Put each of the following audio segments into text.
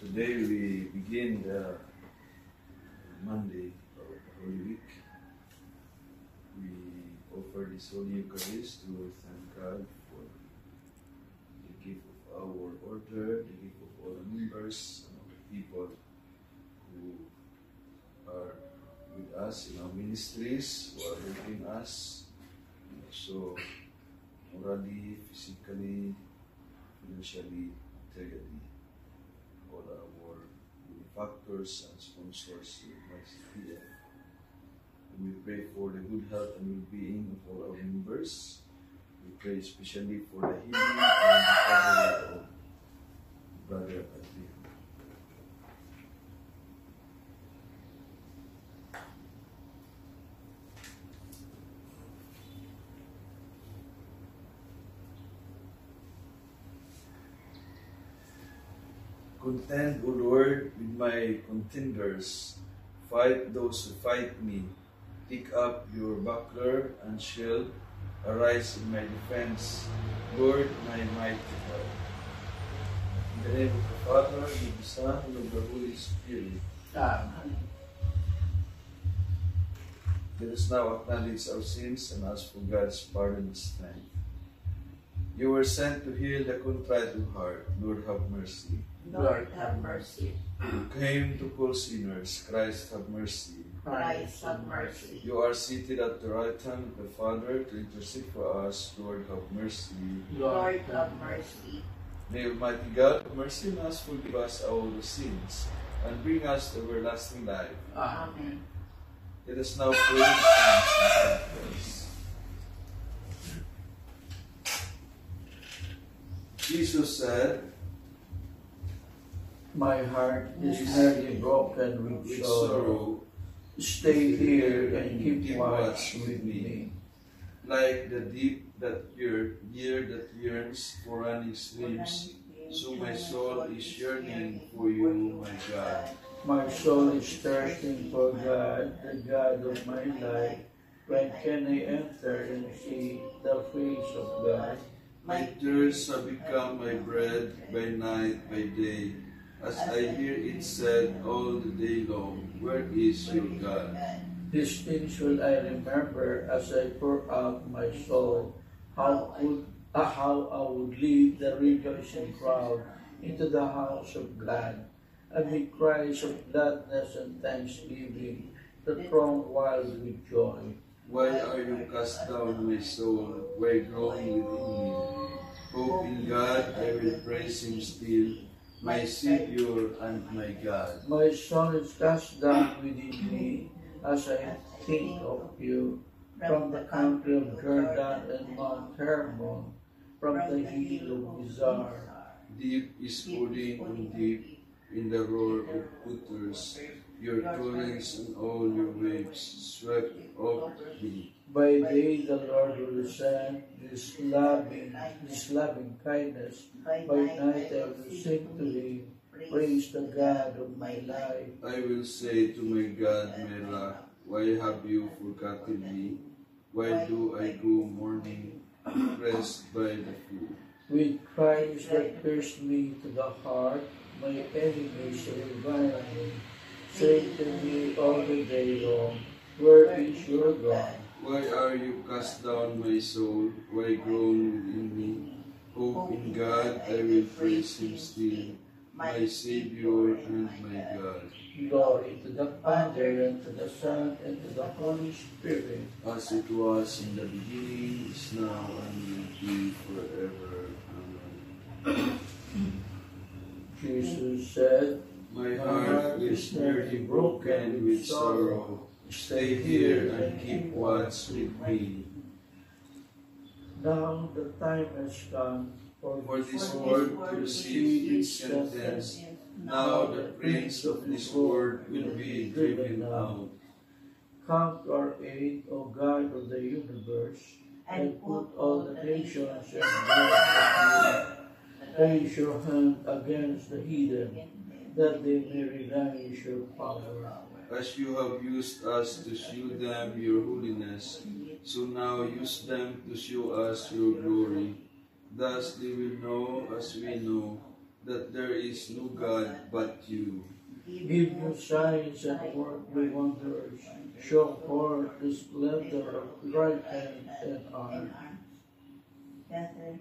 Today we begin the Monday of the Holy Week. We offer this Holy Eucharist to thank God for the gift of our order, the gift of all the members and all the people who are with us in our ministries, who are helping us, also morally, physically, financially, materially. All our benefactors and sponsors in YCPF. And we pray for the good health and well-being of all our members. We pray especially for the healing and recovery of Brother Adrian. Contend, O Lord, with my contenders. Fight those who fight me. Take up your buckler and shield. Arise in my defense, Lord, my mighty God. In the name of the Father, and of the Son, and of the Holy Spirit. Amen. Let us now acknowledge our sins and ask for God's pardon and strength. You were sent to heal the contrite of heart. Lord, have mercy. Lord, have mercy. You came to call sinners. Christ, have mercy. Christ, have mercy. You are seated at the right hand of the Father to intercede for us. Lord, have mercy. Lord, have mercy. May Almighty God have mercy on us, forgive us all the sins, and bring us to everlasting life. Amen. Let us now pray the psalms and prayers. Jesus said, My heart is nearly broken with sorrow. Stay here and keep watch with me. Like the deep that year that yearns for running streams, so my soul is yearning for you, my God. My soul is thirsting for God, the God of my life. When can I enter and see the face of God? My tears have become my bread by night, by day. As I hear it said all the day long, where is your God? These things will I remember as I pour out my soul. How I would lead the rejoicing crowd into the house of God, amid cries of gladness and thanksgiving, the throng wild with joy. Why are you cast down, my soul? Why groan within me? Hope in God, I will praise Him still, my Savior and my God. My soul is cast down within me as I think of you, from the country of Jordan and Mount Hermon, from the hill of Mizar. Deep is falling on deep in the roar of waters. Your torrents and all your waves swept over me. By day the Lord will send this loving kindness. By night I will sing to Him, praise the God of my life. I will say to my God, my rock, why have you forgotten me? Why do I go mourning, oppressed by the foe? With cries that pierce me to the heart, my enemies revile me. Say to me all the day long, where is your God? Why are you cast down, my soul? Why groan within me? Hope in God, I will praise Him still, my Savior and my God. Glory to the Father, and to the Son, and to the Holy Spirit. As it was in the beginning, is now, and will be forever. Amen. Jesus said, My heart is nearly broken with sorrow. Stay here and keep watch with me. Now the time has come For this world to receive its sentence. Now the prince of this world will be driven out. Come to our aid, O God of the universe, and put all the nations in the Raise your hand against the heathen, that they may relinquish your power. As you have used us to show them your holiness, so now use them to show us your glory. Thus they will know, as we know, that there is no God but you. Give your signs and work your wonders. Show forth the splendor of right hand and arm. Gather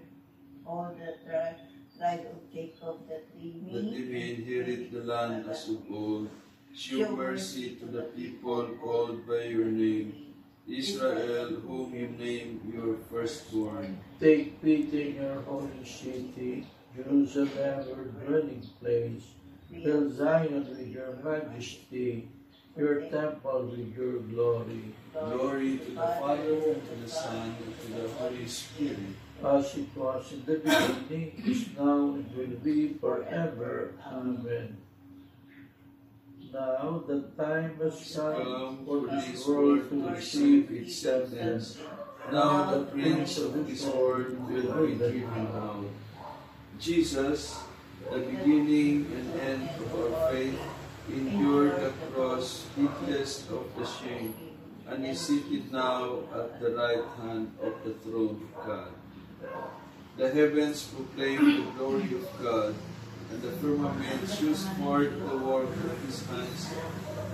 all the tribe of Jacob that they That they may inherit the land as of old. Show mercy to the people called by your name, Israel, whom you name your firstborn. Take pity in your holy city, Jerusalem, your dwelling place. Fill Zion with your majesty, your temple with your glory. Glory to the Father, and to the Son, and to the Holy Spirit. As it was in the beginning, is now, and will be forever. Amen. Now the time has come for this world to receive its sentence. Now the prince of this world will be driven out. Jesus, the beginning and end of our faith, endured the cross, heedless of the shame, and is seated now at the right hand of the throne of God. The heavens proclaim the glory of God, and the firmament shows forth the work of his hands.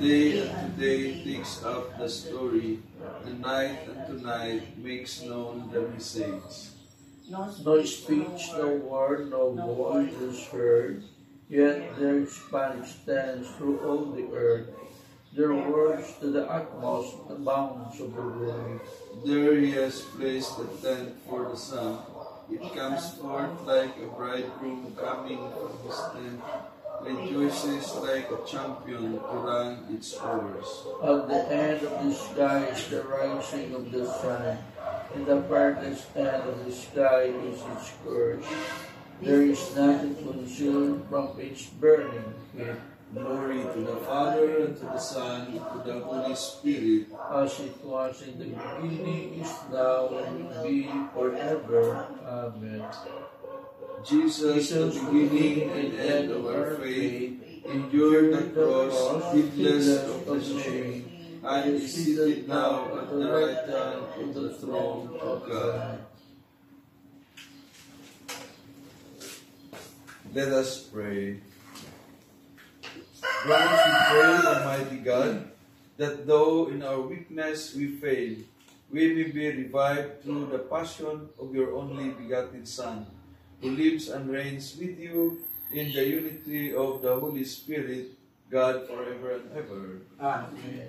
Day unto day takes up the story, and night unto night makes known the message. No speech, no word, no voice is heard, yet their span extends through all the earth. Their words to the utmost bounds of the world. There he has placed a tent for the sun. It comes forth like a bridegroom coming from his tent, rejoices like a champion to run its course. At the end of the sky is the rising of the sun, and the farthest end of the sky is its course. There is nothing concealed from its burning heat. Glory to the Father, and to the Son, and to the Holy Spirit. As it was in the beginning, is now, and will be forever. Amen. Jesus, the beginning and end of our faith, endured the cross, heedless of the shame, and is seated now at the right hand of the throne of God. Let us pray. Grant, we pray, Almighty God, that though in our weakness we fail, we may be revived through the passion of your only begotten Son, who lives and reigns with you in the unity of the Holy Spirit, God forever and ever. Amen.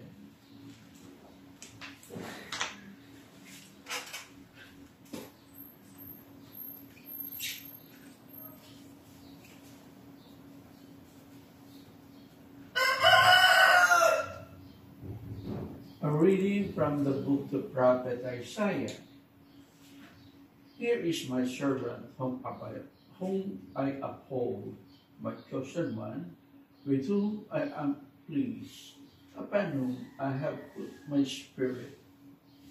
A reading from the book of the prophet Isaiah. Here is my servant whom I uphold, my chosen one, with whom I am pleased, upon whom I have put my spirit.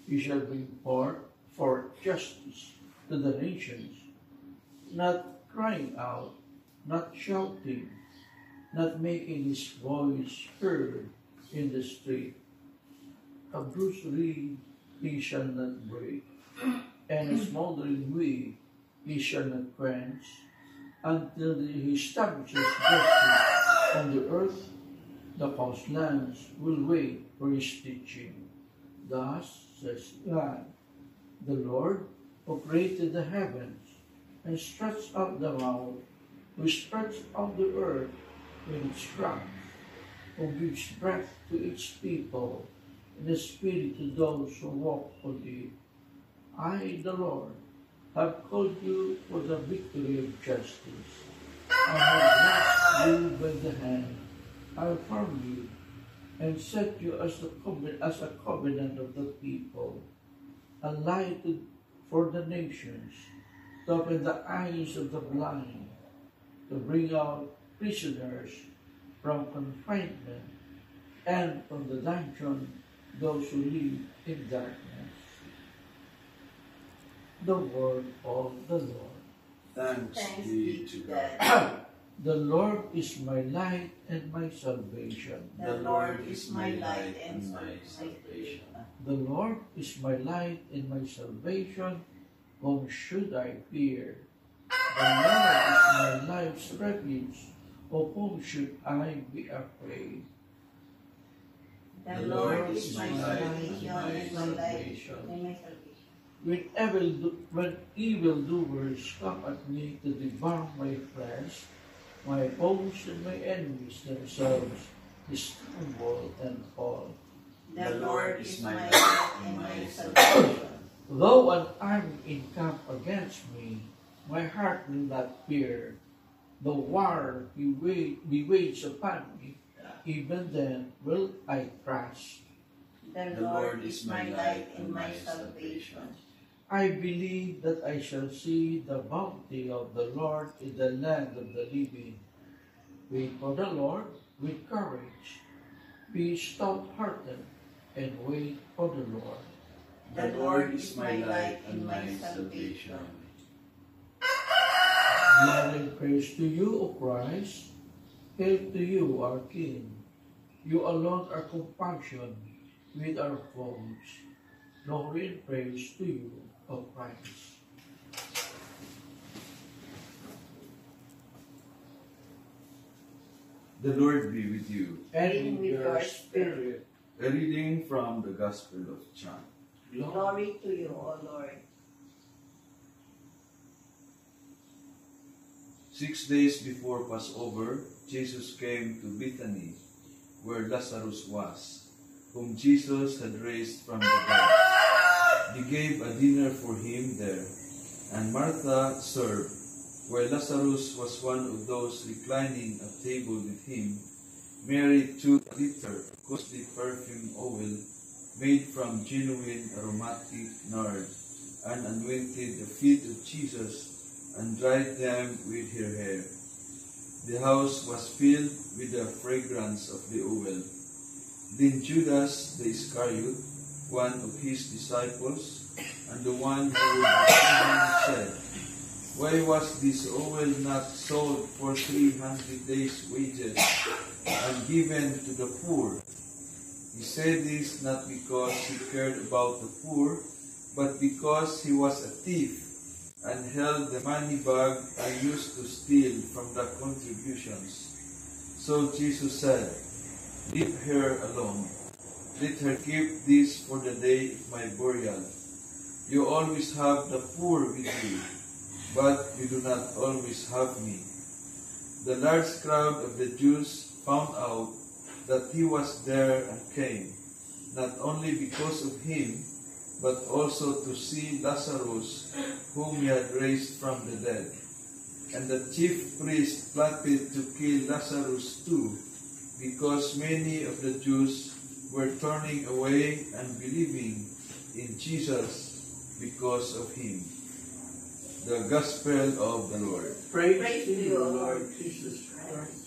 He shall bring forth justice to the nations, not crying out, not shouting, not making his voice heard in the street. A bruised reed he shall not break, and a smoldering wick he shall not quench, until he establishes justice on the earth. The coastlands will wait for his teaching. Thus says God, the Lord, who created the heavens and stretched out the mouth, who stretched out the earth with its cracks, who gives breath to its people, and the spirit to those who walk on it. I, the Lord, have called you for the victory of justice. I have blessed you by the hand. I have formed you and set you as a covenant of the people, a light for the nations, to open the eyes of the blind, to bring out prisoners from confinement, and from the dungeon those who live in darkness. The word of the Lord. Thanks be to God. The Lord is my light and my salvation. The Lord is my light and my salvation. The Lord is my light and my salvation. Whom should I fear? The Lord is my life's refuge. Of whom should I be afraid? The Lord is my salvation and my light and my salvation. When evildoers come at me to devour my flesh, my foes and my enemies themselves stumble and fall. The Lord is my light and my salvation. Though an army encamp against me, my heart will not fear. Though war be waged upon me, even then will I trust. The Lord is my light and my salvation. I believe that I shall see the bounty of the Lord in the land of the living. Wait for the Lord with courage. Be stout-hearted and wait for the Lord. The Lord is my light and my salvation. Glory and praise to you, O Christ. Hail to you, our King. You alone are compassion with our foes. Glory and praise to you, O Christ. The Lord be with you. And with your spirit. A reading from the Gospel of John. Glory to you, O Lord. 6 days before Passover, Jesus came to Bethany, where Lazarus was, whom Jesus had raised from the dead. He gave a dinner for him there, and Martha served. Where Lazarus was one of those reclining at table with him, Mary took a liter costly perfume oil made from genuine aromatic nard, and anointed the feet of Jesus and dried them with her hair. The house was filled with the fragrance of the oil. Then Judas the Iscariot, one of his disciples, and the one who would betray him, said, "Why was this oil not sold for 300 days' wages and given to the poor?" He said this not because he cared about the poor, but because he was a thief and held the money bag and used to steal from the contributions. So Jesus said, "Leave her alone. Let her keep this for the day of my burial. You always have the poor with you, but you do not always have me." The large crowd of the Jews found out that he was there and came, not only because of him, but also to see Lazarus, whom he had raised from the dead. And the chief priest plotted to kill Lazarus too, because many of the Jews were turning away and believing in Jesus because of him. The Gospel of the Lord. Praise Praise to to you, you, Lord Lord Jesus Christ.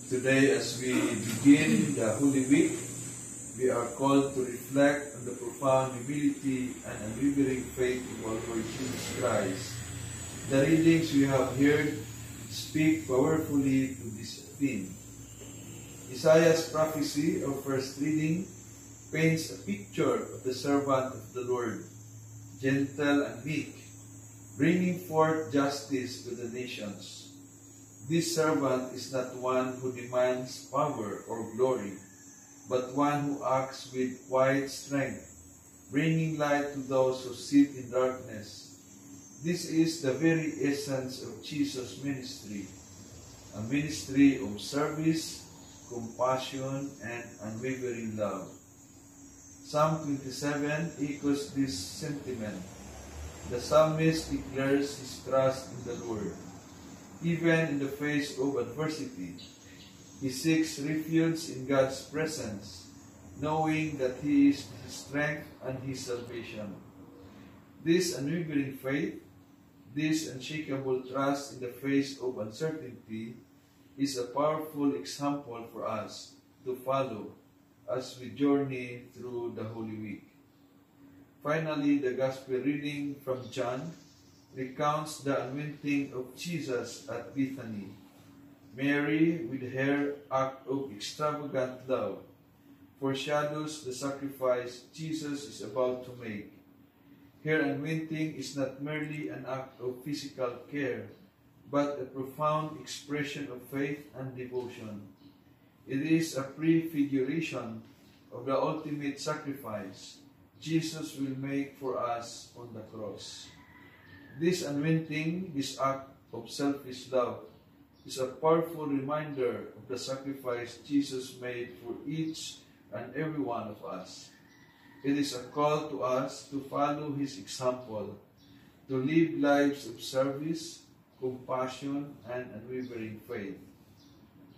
Today, as we begin the Holy Week, we are called to reflect on the profound humility and unwavering faith of our Lord Jesus Christ. The readings we have heard speak powerfully to this theme. Isaiah's prophecy of first reading paints a picture of the servant of the Lord, gentle and meek, bringing forth justice to the nations. This servant is not one who demands power or glory, but one who acts with quiet strength, bringing light to those who sit in darkness. This is the very essence of Jesus' ministry, a ministry of service, compassion, and unwavering love. Psalm 27 echoes this sentiment. The psalmist declares his trust in the Lord. Even in the face of adversity, he seeks refuge in God's presence, knowing that He is his strength and his salvation. This unwavering faith, this unshakable trust in the face of uncertainty, is a powerful example for us to follow as we journey through the Holy Week. Finally, the Gospel reading from John recounts the anointing of Jesus at Bethany. Mary, with her act of extravagant love, foreshadows the sacrifice Jesus is about to make. Her anointing is not merely an act of physical care, but a profound expression of faith and devotion. It is a prefiguration of the ultimate sacrifice Jesus will make for us on the cross. This anointing, this act of selfish love, is a powerful reminder of the sacrifice Jesus made for each and every one of us. It is a call to us to follow His example, to live lives of service, compassion, and unwavering faith.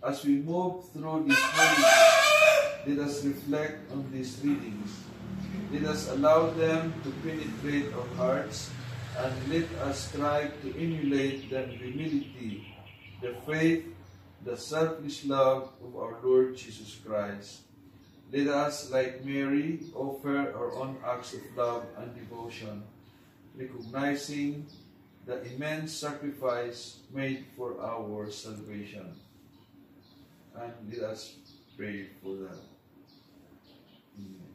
As we move through this holy, let us reflect on these readings. Let us allow them to penetrate our hearts, and let us strive to emulate the humility, the faith, the selfless love of our Lord Jesus Christ. Let us, like Mary, offer our own acts of love and devotion, recognizing the immense sacrifice made for our salvation. And let us pray for that. Amen.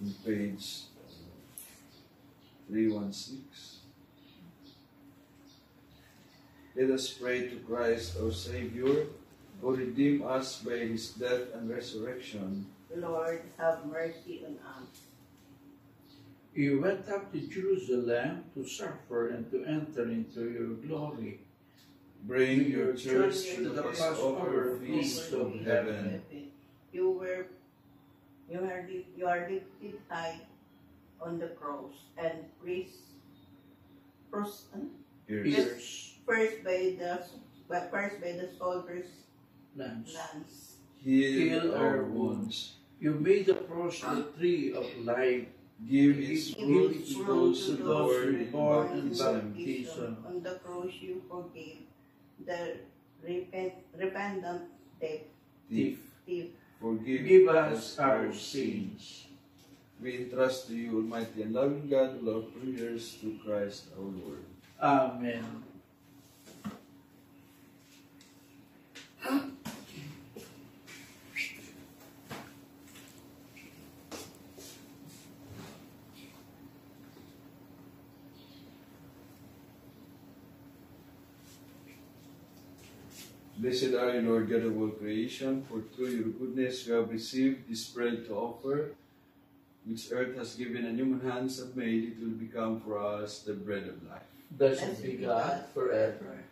On page 316. Let us pray to Christ our Savior, who redeemed us by His death and resurrection. Lord, have mercy on us. You went up to Jerusalem to suffer and to enter into your glory. Bring your church to the Passover feast of heaven. You are lifted high on the cross and Pierce first by the soldiers' lance. lance. Heal our wounds. You made the cross the tree of life. Give its fruit Give to fruit those to who those Lord born in in baptism. On the cross you forgave the repentant Thief, thief. forgive us our sins. We entrust to you, Almighty and loving God, all our prayers through Christ our Lord. Amen. Blessed are you, Lord God of all creation, for through your goodness we have received this bread to offer, which earth has given and human hands have made. It will become for us the bread of life. Blessed be God forever.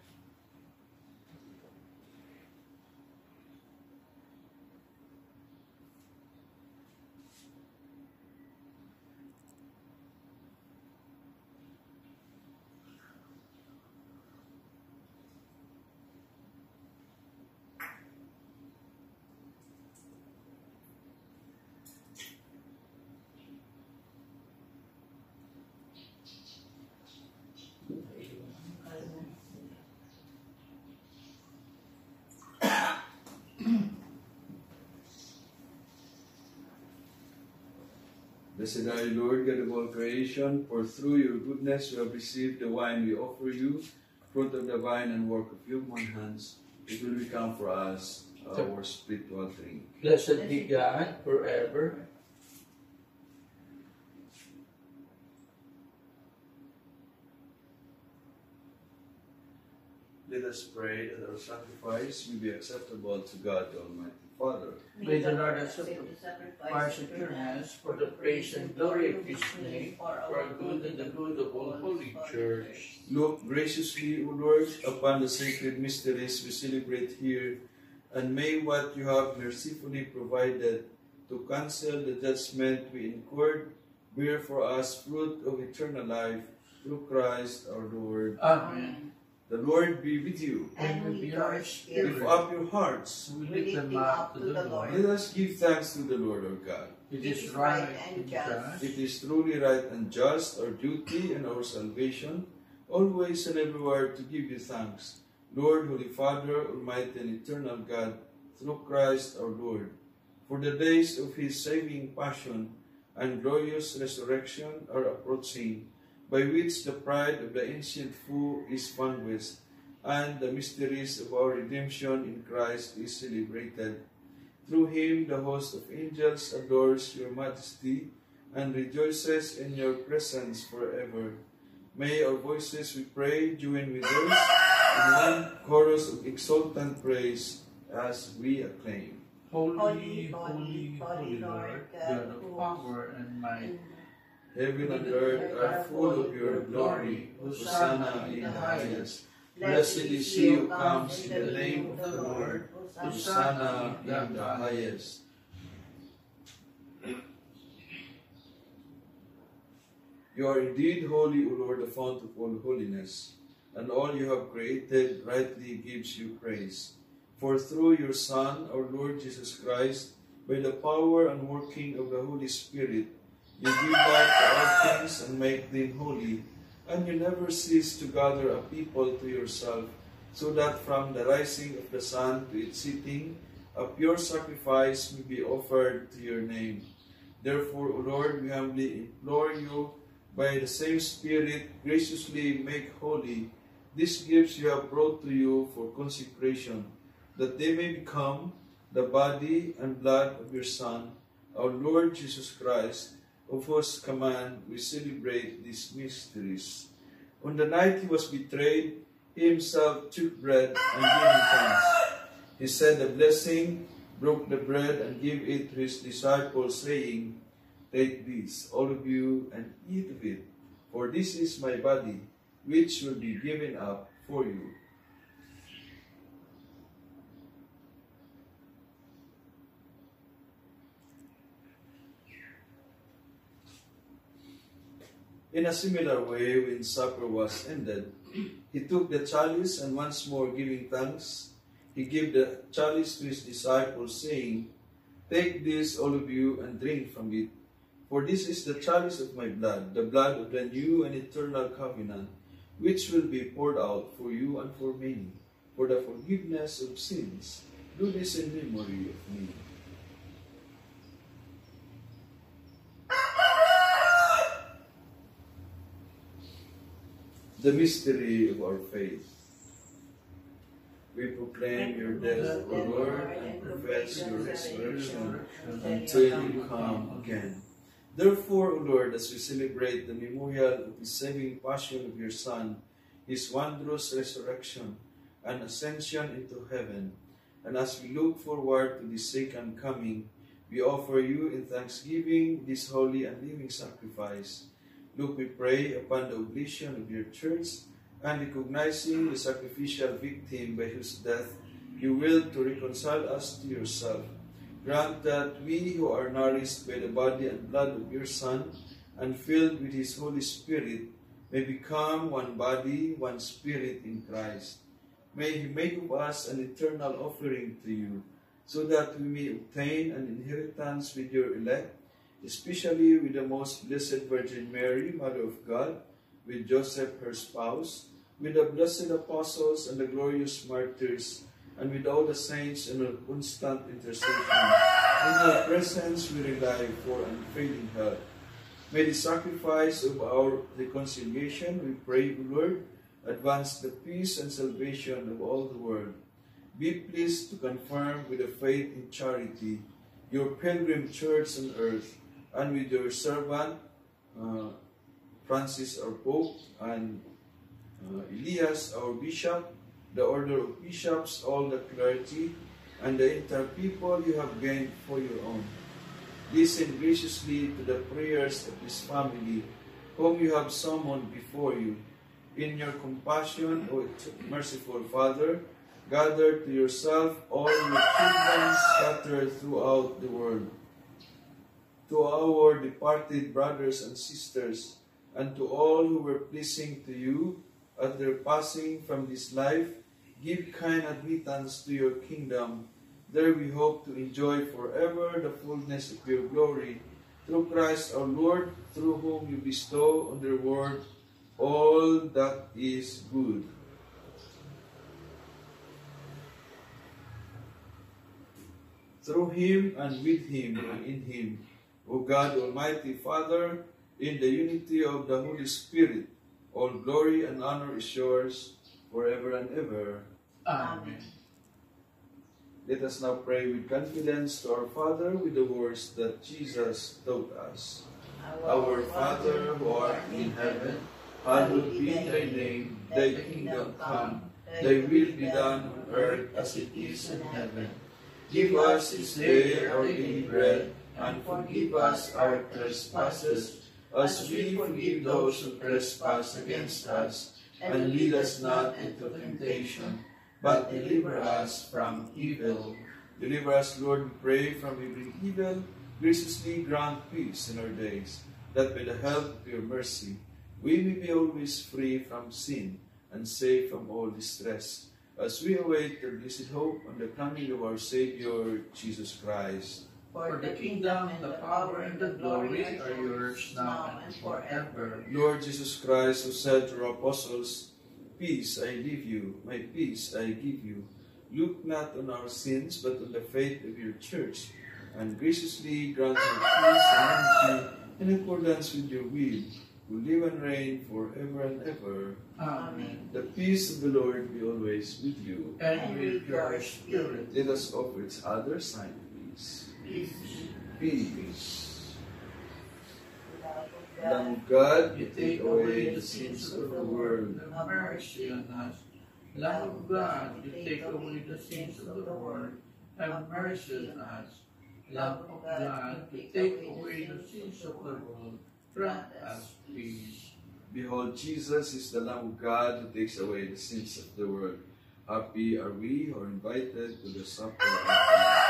Blessed are you, Lord God of all creation, for through your goodness we have received the wine we offer you, fruit of the vine and work of human hands. It will become for us our spiritual drink. Blessed be God forever. Let us pray that our sacrifice may be acceptable to God the Almighty Father. May the Lord accept the sacrifice of your hands for the praise and glory of His name, for our good and the good of all Holy Church. Look graciously, O Lord, upon the sacred mysteries we celebrate here, and may what you have mercifully provided to cancel the judgment we incurred bear for us fruit of eternal life through Christ our Lord. Amen. The Lord be with you. And with your spirit. Lift up your hearts. We lift them up to the Lord. Let us give thanks to the Lord our God. It is right and just. just. It is truly right and just, our duty and our salvation, always and everywhere to give you thanks, Lord, Holy Father, Almighty and Eternal God, through Christ our Lord, for the days of His saving passion and glorious resurrection are approaching. by which the pride of the ancient foe is vanquished, and the mysteries of our redemption in Christ is celebrated. Through him the host of angels adores your majesty and rejoices in your presence forever. May our voices, we pray, join with theirs in one chorus of exultant praise as we acclaim. Holy, holy, holy Lord, God of power and might. Heaven and earth are full of your glory. Hosanna in the highest. Blessed is he who comes in the name of the Lord. Hosanna in the highest. You are indeed holy, O Lord, the fount of all holiness, and all you have created rightly gives you praise. For through your Son, our Lord Jesus Christ, by the power and working of the Holy Spirit, you give life to all things and make them holy, and you never cease to gather a people to yourself, so that from the rising of the sun to its setting, a pure sacrifice may be offered to your name. Therefore, O Lord, we humbly implore you, by the same Spirit, graciously make holy these gifts you have brought to you for consecration, that they may become the body and blood of your Son, our Lord Jesus Christ, of whose command we celebrate these mysteries. On the night he was betrayed, he himself took bread and gave thanks. He said a blessing, broke the bread, and gave it to his disciples, saying, "Take this, all of you, and eat of it, for this is my body, which will be given up for you." In a similar way, when supper was ended, he took the chalice, and once more giving thanks, he gave the chalice to his disciples, saying, "Take this, all of you, and drink from it. For this is the chalice of my blood, the blood of the new and eternal covenant, which will be poured out for you and for many, for the forgiveness of sins. Do this in memory of me." The mystery of our faith. We proclaim your death, O Lord, and profess your resurrection until you come again. Therefore, O Lord, as we celebrate the memorial of the saving passion of your Son, his wondrous resurrection and ascension into heaven, and as we look forward to the second coming, we offer you in thanksgiving this holy and living sacrifice. Look, we pray, upon the oblation of your church, and recognizing the sacrificial victim by whose death you willed to reconcile us to yourself. Grant that we who are nourished by the body and blood of your Son, and filled with his Holy Spirit, may become one body, one spirit in Christ. May he make of us an eternal offering to you, so that we may obtain an inheritance with your elect, especially with the most blessed Virgin Mary, Mother of God, with Joseph her spouse, with the blessed apostles and the glorious martyrs, and with all the saints in our constant intercession. In your presence we rely for unfailing help. May the sacrifice of our reconciliation, we pray, O Lord, advance the peace and salvation of all the world. Be pleased to confirm with the faith and charity your pilgrim church on earth, and with your servant Francis our Pope, and Elias our Bishop, the order of bishops, all the clergy, and the entire people you have gained for your own. Listen graciously to the prayers of this family, whom you have summoned before you. In your compassion, O merciful Father, gather to yourself all your children scattered throughout the world. To our departed brothers and sisters, and to all who were pleasing to you at their passing from this life, give kind admittance to your kingdom. There we hope to enjoy forever the fullness of your glory. Through Christ our Lord, through whom you bestow on the world all that is good. Through him, and with him, and in him, O God, Almighty Father, in the unity of the Holy Spirit. All glory and honor is yours forever and ever. Amen. Let us now pray with confidence to our Father with the words that Jesus taught us. Our Father who art in heaven, hallowed be thy name. Thy kingdom come, thy will be done on earth as it is in heaven. Give us this day our daily bread, and forgive us our trespasses, as we forgive those who trespass against us. And lead us not into temptation, but deliver us from evil. Deliver us, Lord, we pray, from every evil. Graciously grant peace in our days, that by the help of your mercy, we may be always free from sin and safe from all distress, as we await the blessed hope and the coming of our Savior, Jesus Christ. For the kingdom, the power, and the glory are yours now and forever. Lord Jesus Christ, who said to our apostles, Peace I leave you, my peace I give you. Look not on our sins, but on the faith of your church, and graciously grant her peace and unity in accordance with your will, who live and reign forever and ever. Amen. The peace of the Lord be always with you. And with your spirit. Let us offer each other sign of peace. Peace. Lamb of God, You take away the sins of the world. Have mercy on us. Lamb of God, you take away the sins of the world. Have mercy on us. Lamb of God, you take away the sins of the world. Grant us peace. Behold, Jesus is the Lamb of God who takes away the sins of the world. Happy are we who are invited to the supper of God.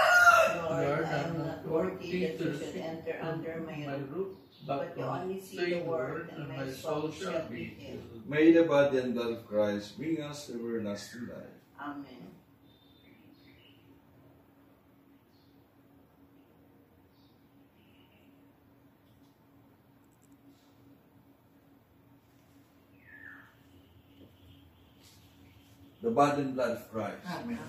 Lord, I am not worthy that you should enter under my roof, but you only say the word, and my soul shall be healed. May the body and blood of Christ bring us to everlasting life. Amen. The body and blood of Christ. Amen.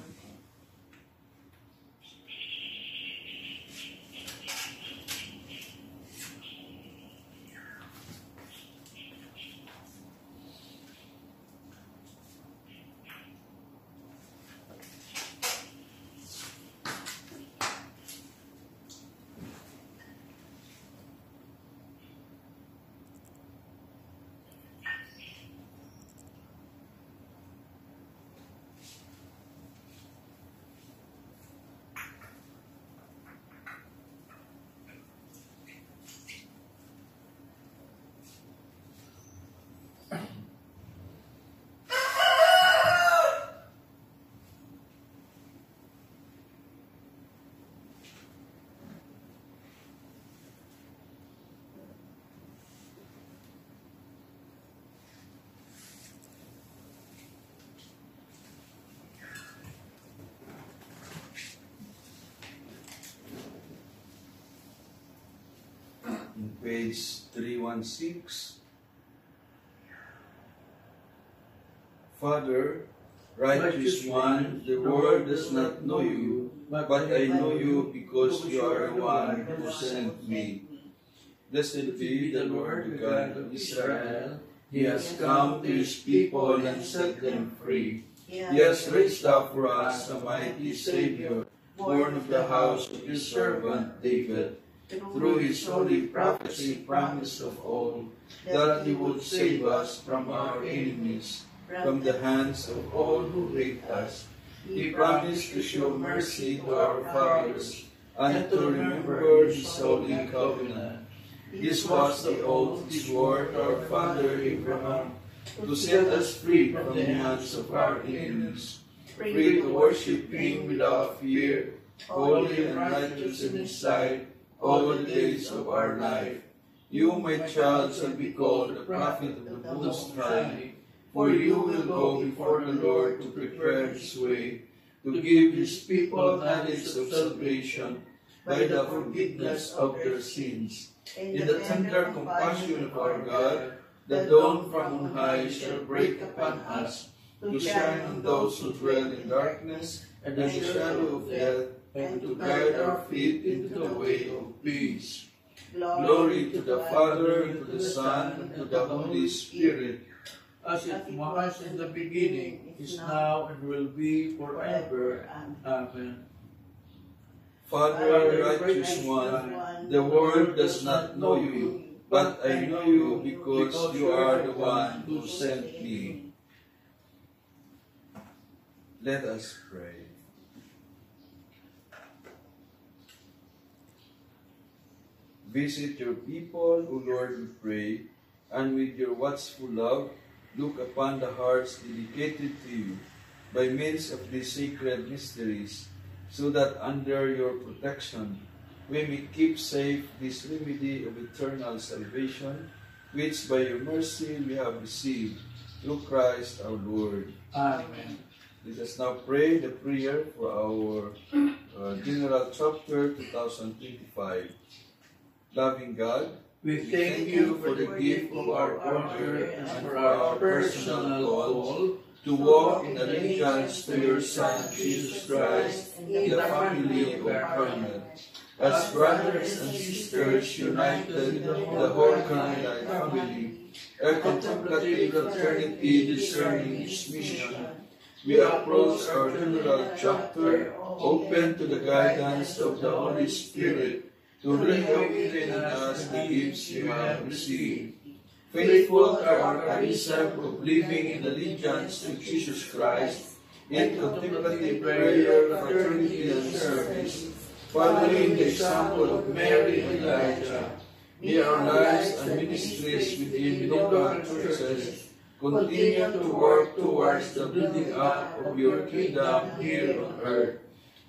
In page 316, Father, righteous one, the world does not know you, but I know you because you are the one who sent me. Blessed be the Lord, the God of Israel. He has come to his people and set them free. He has raised up for us a mighty Savior, born of the house of his servant David. Through his holy prophecy promised of old, that he would save us from our enemies, from the hands of all who hate us. He promised to show mercy to our fathers, and to remember his holy covenant. This was the oath he swore to our father Abraham, to set us free from the hands of our enemies, free to worship him without fear, holy and righteous in his sight, all the days of our life. You, my child, shall be called the prophet of the Most High, for you will go before the Lord to prepare his way, to give his people knowledge of salvation by the forgiveness of their sins. In the tender compassion of our God, the dawn from on high shall break upon us, to shine on those who dwell in darkness and the shadow of death, and to guide our feet into the way of peace. Glory to the Father, and to the Son, and to the Holy Spirit. As it was in the beginning, is now, and will be forever. Amen. Father, righteous one, the world does not know you, but I know you because you are the one who sent me. Let us pray. Visit your people, O Lord, we pray, and with your watchful love, look upon the hearts dedicated to you by means of these sacred mysteries, so that under your protection we may keep safe this remedy of eternal salvation, which by your mercy we have received through Christ our Lord. Amen. Let us now pray the prayer for our General Chapter 2025. Loving God, We thank you for the gift of our order and for our personal call to walk in allegiance to your Son, Jesus Christ, in the family of Carmel. As brothers and sisters united, the whole Carmelite family, a contemplative fraternity discerning its mission, we approach our General Chapter, open to the guidance of the Holy Spirit, to reawaken in us the gifts you have received. Faithful to our precept of living in allegiance to Jesus Christ, in contemplative prayer, fraternity, and service, following the example of Mary and Elijah, may our lives and ministries within local churches continue to work towards the building up of your kingdom here on earth.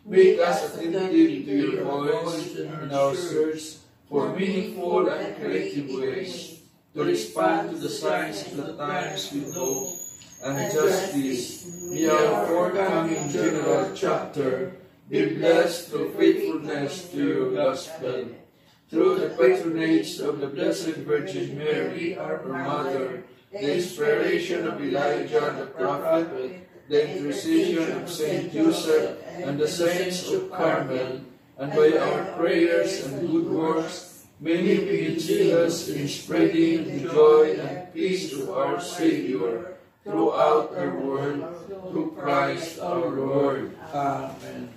Make us attentive to your voice in our search for meaningful and creative ways to respond to the signs of the times with hope and justice. May our forthcoming General Chapter be blessed through faithfulness to your gospel. Through the patronage of the Blessed Virgin Mary, our Mother, the inspiration of Elijah the prophet, the intercession of Saint Joseph and the saints of Carmel, and by our prayers and good works, may we be zealous in spreading the joy and peace of our Savior throughout our world, through Christ our Lord. Amen.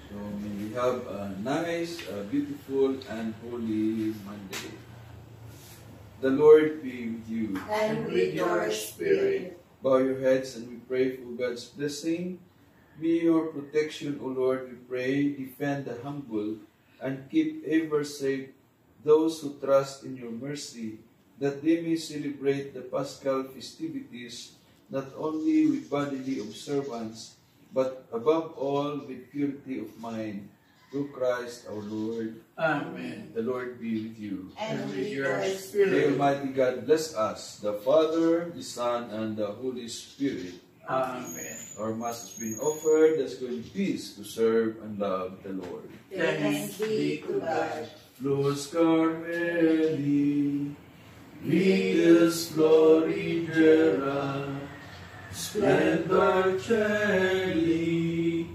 So may we have a nice, beautiful, and holy Monday. The Lord be with you. And with your spirit. Bow your heads and we pray for God's blessing. Be your protection, O Lord, we pray. Defend the humble and keep ever safe those who trust in your mercy, that they may celebrate the Paschal festivities not only with bodily observance, but above all with purity of mind. Through Christ our Lord. Amen. The Lord be with you. And with your May spirit. Almighty God bless us, the Father, the Son, and the Holy Spirit. Amen. Our Mass has been offered. Let's go in peace to serve and love the Lord. Thanks be to God. Los Carmeli, Vides Florigera, Splendor Celi,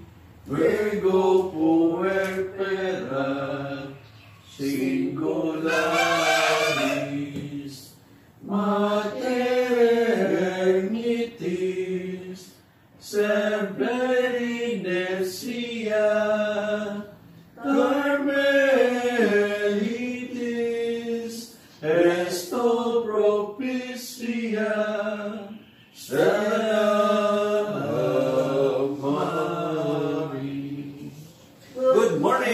Virgo Puerpera, Singularis, Mater Ermitis, Semper Inertia, Carmelitis, Esto propicia, Stella of Mary. Good morning.